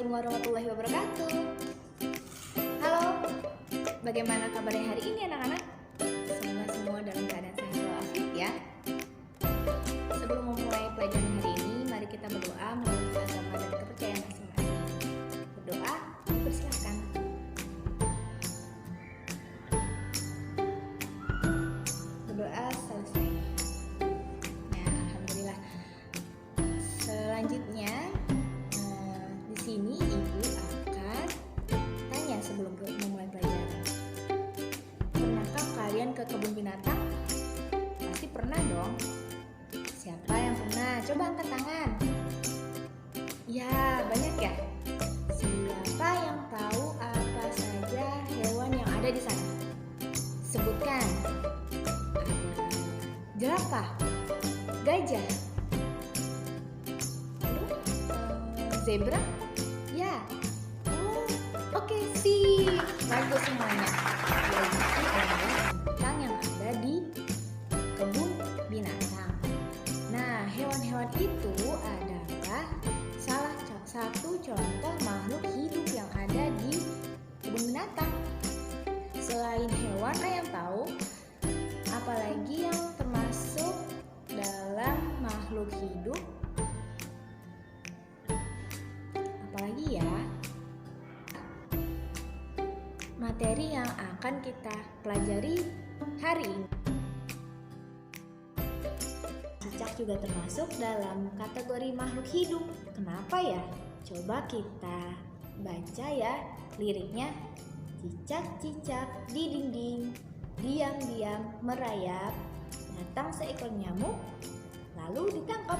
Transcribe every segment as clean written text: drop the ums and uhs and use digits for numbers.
Assalamualaikum warahmatullahi wabarakatuh. Halo, bagaimana kabarnya hari ini anak-anak? Semoga semua dalam keadaan sehat walafiat ya. Sebelum memulai pelajaran hari ini, mari kita berdoa menurut agama dan kepercayaan masing-masing. Berdoa, persilakan. Berdoa selesai. Nah, alhamdulillah. Selanjutnya, di sini ibu akan tanya sebelum memulai pelajaran. Pernahkah kalian ke kebun binatang? Pasti pernah dong. Siapa yang pernah? Coba angkat tangan. Ya, banyak ya. Siapa yang tahu apa saja hewan yang ada di sana? Sebutkan. Ada jerapah, gajah, lalu zebra. Ya. Oh, oke, sip. Bagus semuanya. Jadi adalah binatang yang ada di kebun binatang. Nah, hewan-hewan itu adalah salah satu contoh makhluk hidup yang ada di kebun binatang. Selain hewan, ada yang tahu apalagi yang termasuk dalam makhluk hidup? Apalagi ya? Materi yang akan kita pelajari hari ini. Cicak juga termasuk dalam kategori makhluk hidup. Kenapa ya? Coba kita baca ya liriknya. Cicak-cicak di dinding, diam-diam merayap, datang seekor nyamuk, lalu ditangkap.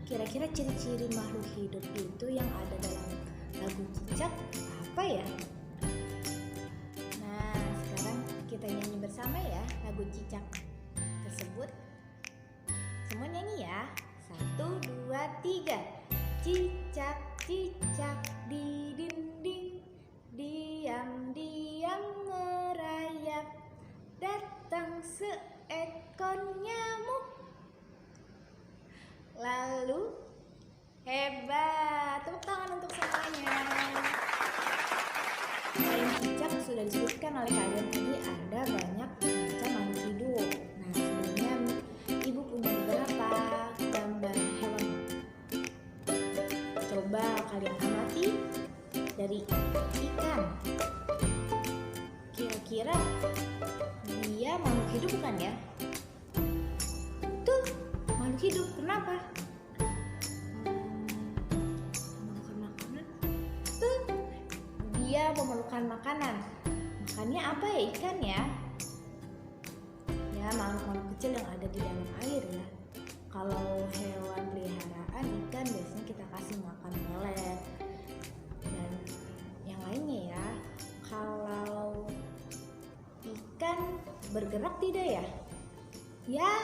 Kira-kira ciri-ciri makhluk hidup itu yang ada dalam lagu Cicak apa ya? Nah, sekarang kita nyanyi bersama ya lagu Cicak tersebut. Semua nyanyi ya. 1, 2, 3. Cicak-cicak di dinding, diam-diam merayap, datang seekor nyamuk, lalu hebat. Tepuk tangan untuk semuanya. Selain cicak sudah disebutkan oleh kalian tadi, ada banyak macam makhluk hidup. Nah, sebelumnya ibu punya beberapa gambar hewan. Coba kalian amati dari ikan. Kira-kira dia makhluk hidup bukan ya? Tuh, makhluk hidup. Kenapa? Memakan makanan. Tuh, dia memerlukan makanan. Makannya apa ya ikan ya? Ya, makhluk-makhluk kecil yang ada di dalam air ya. Kalau hewan peliharaan ikan biasanya kita kasih makan pelet dan yang lainnya ya. Kalau ikan bergerak tidak ya? Ya,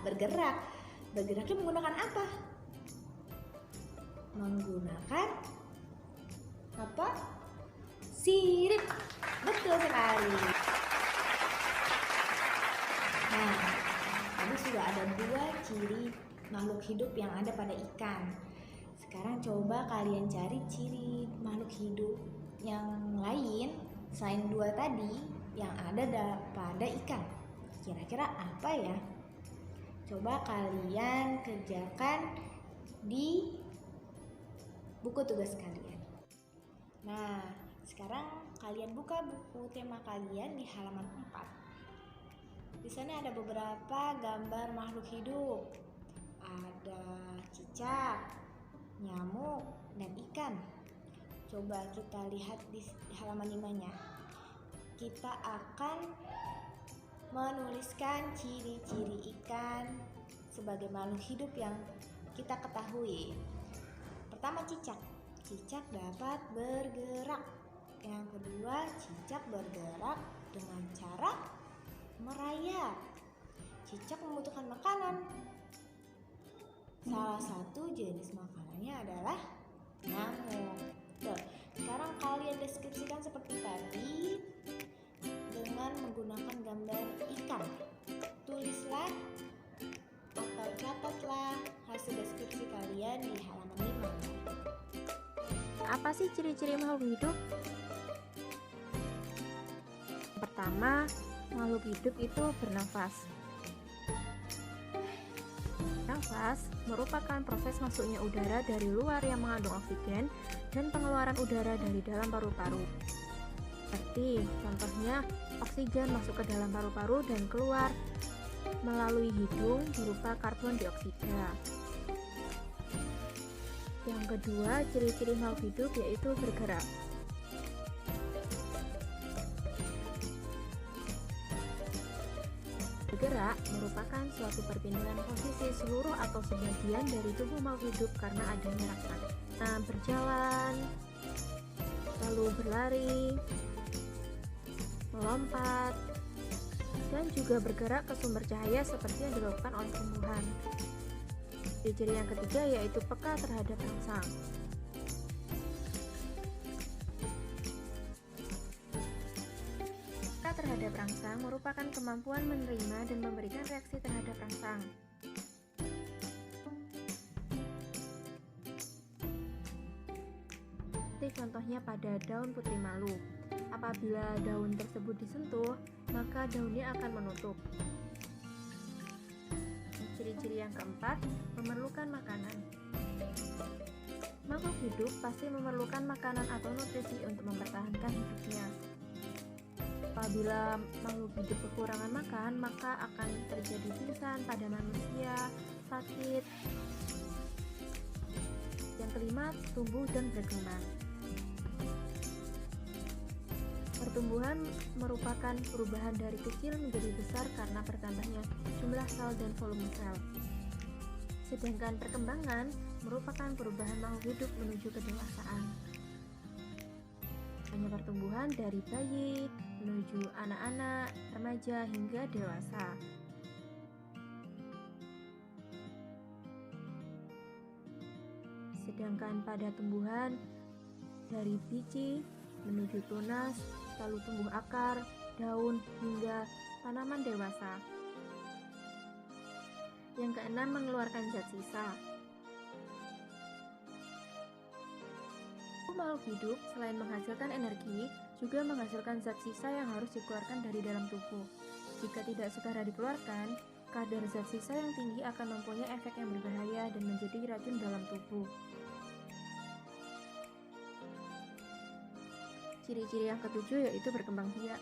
bergerak. Bergeraknya menggunakan apa? Menggunakan apa? Sirip. Betul sekali. Nah, tadi sudah ada 2 ciri makhluk hidup yang ada pada ikan. Sekarang coba kalian cari ciri makhluk hidup yang lain selain 2 tadi yang ada pada ikan. Kira-kira apa ya? Coba kalian kerjakan di buku tugas kalian. Nah, sekarang kalian buka buku tema kalian di halaman 4. Di sana ada beberapa gambar makhluk hidup. Ada cicak, nyamuk, dan ikan. Coba kita lihat di halaman 5-nya. Kita akan menuliskan ciri-ciri ikan sebagai makhluk hidup yang kita ketahui. Pertama, cicak. Cicak dapat bergerak. Yang kedua, cicak bergerak dengan cara merayap. Cicak membutuhkan makanan. Salah satu jenis makanannya adalah nyamuk. Tuh, sekarang kalian deskripsikan seperti tadi dengan menggunakan gambar ikan. Tulislah atau catatlah hasil deskripsi kalian di halaman 5. Apa sih ciri-ciri makhluk hidup? Pertama, makhluk hidup itu bernafas. Nafas merupakan proses masuknya udara dari luar yang mengandung oksigen dan pengeluaran udara dari dalam paru-paru. Seperti contohnya, oksigen masuk ke dalam paru-paru dan keluar melalui hidung berupa karbon dioksida. Yang kedua, ciri-ciri makhluk hidup yaitu bergerak. Bergerak merupakan suatu perpindahan posisi seluruh atau sebagian dari tubuh makhluk hidup karena adanya rasa. Berjalan, lalu berlari, melompat, dan juga bergerak ke sumber cahaya seperti yang dilakukan oleh tumbuhan. Ciri-ciri yang ketiga yaitu peka terhadap rangsang. Terhadap rangsang merupakan kemampuan menerima dan memberikan reaksi terhadap rangsang. Seperti contohnya pada daun putri malu. Apabila daun tersebut disentuh, maka daunnya akan menutup. Ciri-ciri yang keempat, memerlukan makanan. Makhluk hidup pasti memerlukan makanan atau nutrisi untuk mempertahankan hidupnya. Apabila makhluk hidup kekurangan makan, maka akan terjadi pingsan pada manusia, sakit. Yang kelima, tumbuh dan berkembang. Pertumbuhan merupakan perubahan dari kecil menjadi besar karena bertambahnya jumlah sel dan volume sel. Sedangkan perkembangan merupakan perubahan makhluk hidup menuju kedewasaan. Hanya pertumbuhan dari bayi menuju anak-anak, remaja hingga dewasa. Sedangkan pada tumbuhan dari biji menuju tunas, lalu tumbuh akar, daun hingga tanaman dewasa. Yang keenam, mengeluarkan zat sisa. Makhluk hidup selain menghasilkan energi, juga menghasilkan zat sisa yang harus dikeluarkan dari dalam tubuh. Jika tidak segera dikeluarkan, kadar zat sisa yang tinggi akan mempunyai efek yang berbahaya dan menjadi racun dalam tubuh. Ciri-ciri yang ketujuh yaitu berkembang biak.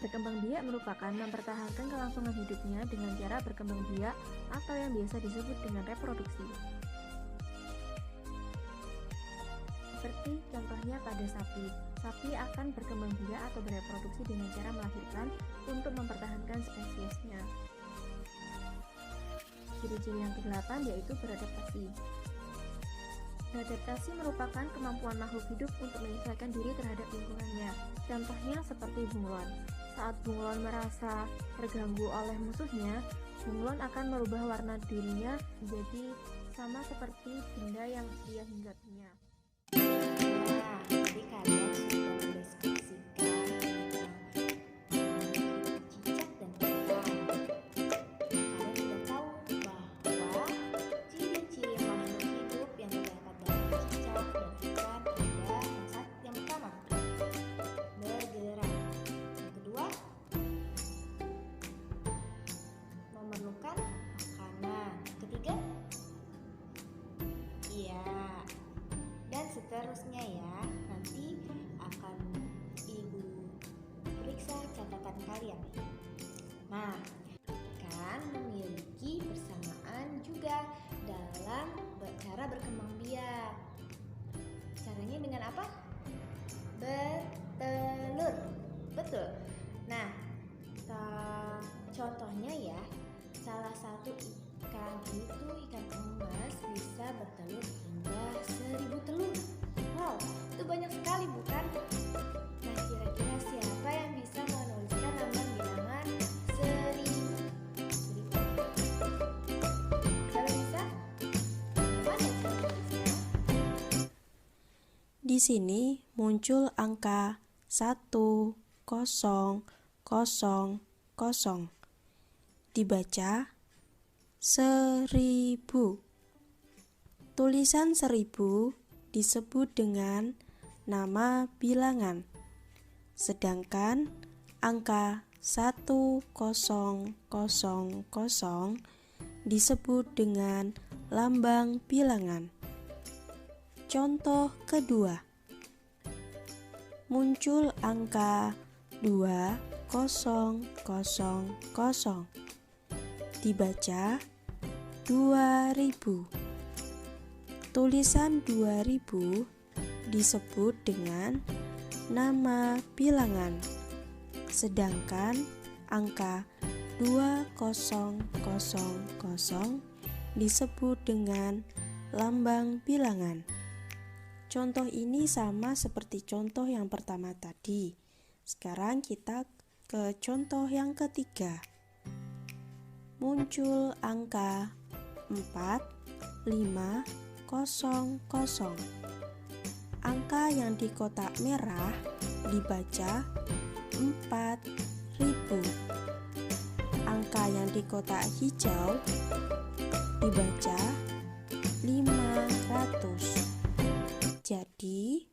Berkembang biak merupakan mempertahankan kelangsungan hidupnya dengan cara berkembang biak atau yang biasa disebut dengan reproduksi. Seperti contohnya pada sapi. Sapi akan berkembang biak atau bereproduksi dengan cara melahirkan untuk mempertahankan spesiesnya. Ciri-ciri yang ke-8 yaitu beradaptasi. Beradaptasi merupakan kemampuan makhluk hidup untuk menyesuaikan diri terhadap lingkungannya. Contohnya seperti bunglon. Saat bunglon merasa terganggu oleh musuhnya, bunglon akan merubah warna dirinya menjadi sama seperti benda yang ia hinggapinya. Nah, jadi kalian sudah mendeskripsikan tentang cicak dan ikan. Kalian sudah tahu bahwa ciri-ciri makhluk hidup yang terdapat dalam cicak dan ikan ada yang pertama, bergerak. Yang kedua, memerlukan makanan. Ketiga, dan seterusnya ya. Nanti akan Ibu periksa catatan kalian. Nah, kan memiliki persamaan juga dalam cara berkembang biak. Caranya dengan apa? Bertelur. Betul. Nah, contohnya ya, salah satu ikan itu ikan emas bisa bertelur hingga 1000 telur. Wow, itu banyak sekali bukan? Nah, kira-kira siapa yang bisa menuliskan lambang bilangan 1000? Kalau bisa, bagaimana cara menulisnya? Di sini muncul angka 1000. Dibaca 1000. tulisan 1000 disebut dengan nama bilangan, sedangkan angka 1000 disebut dengan lambang bilangan. Contoh kedua, muncul angka 2000, dibaca 2000. Tulisan 2000 disebut dengan nama bilangan, sedangkan angka 2000 disebut dengan lambang bilangan. Contoh ini sama seperti contoh yang pertama tadi. Sekarang kita ke contoh yang ketiga. Muncul angka 4500. Angka yang di kotak merah dibaca 4000. Angka yang di kotak hijau dibaca 500. Jadi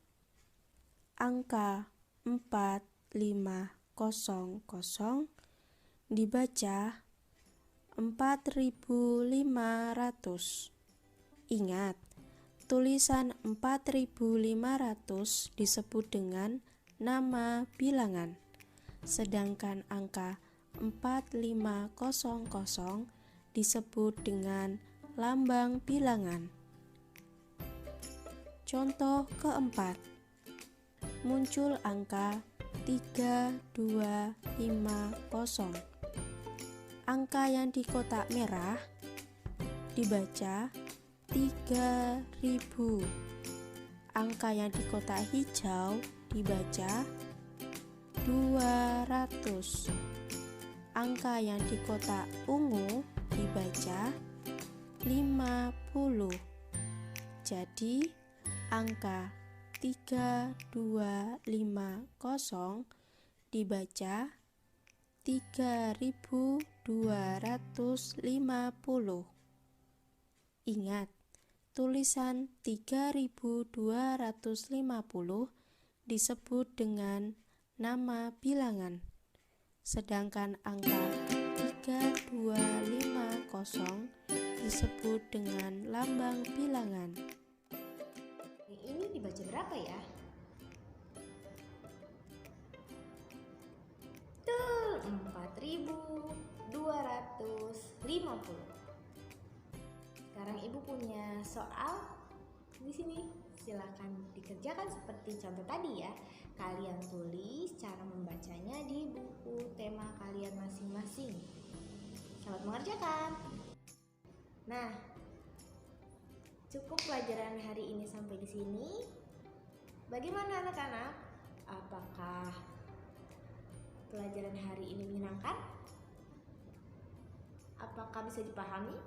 angka 4500 dibaca 4500. Ingat, tulisan 4500 disebut dengan nama bilangan, sedangkan angka 4500 disebut dengan lambang bilangan. Contoh keempat, muncul angka 3250. Angka yang di kotak merah dibaca 3000. Angka yang di kotak hijau dibaca 200. Angka yang di kotak ungu dibaca 50. Jadi angka 3250 dibaca 3250. Ingat, tulisan 3250 disebut dengan nama bilangan, sedangkan angka 3250 disebut dengan lambang bilangan. Ini dibaca berapa ya? Tuh, 4250. Sekarang Ibu punya soal di sini. Silakan dikerjakan seperti contoh tadi ya. Kalian tulis cara membacanya di buku tema kalian masing-masing. Selamat mengerjakan. Nah, cukup pelajaran hari ini sampai di sini. Bagaimana anak-anak? Apakah pelajaran hari ini menyenangkan? Apakah bisa dipahami?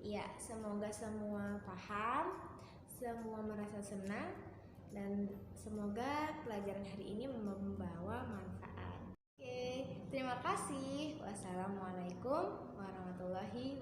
Ya, semoga semua paham, semua merasa senang, dan semoga pelajaran hari ini membawa manfaat. Oke, terima kasih. Wassalamualaikum warahmatullahi wabarakatuh.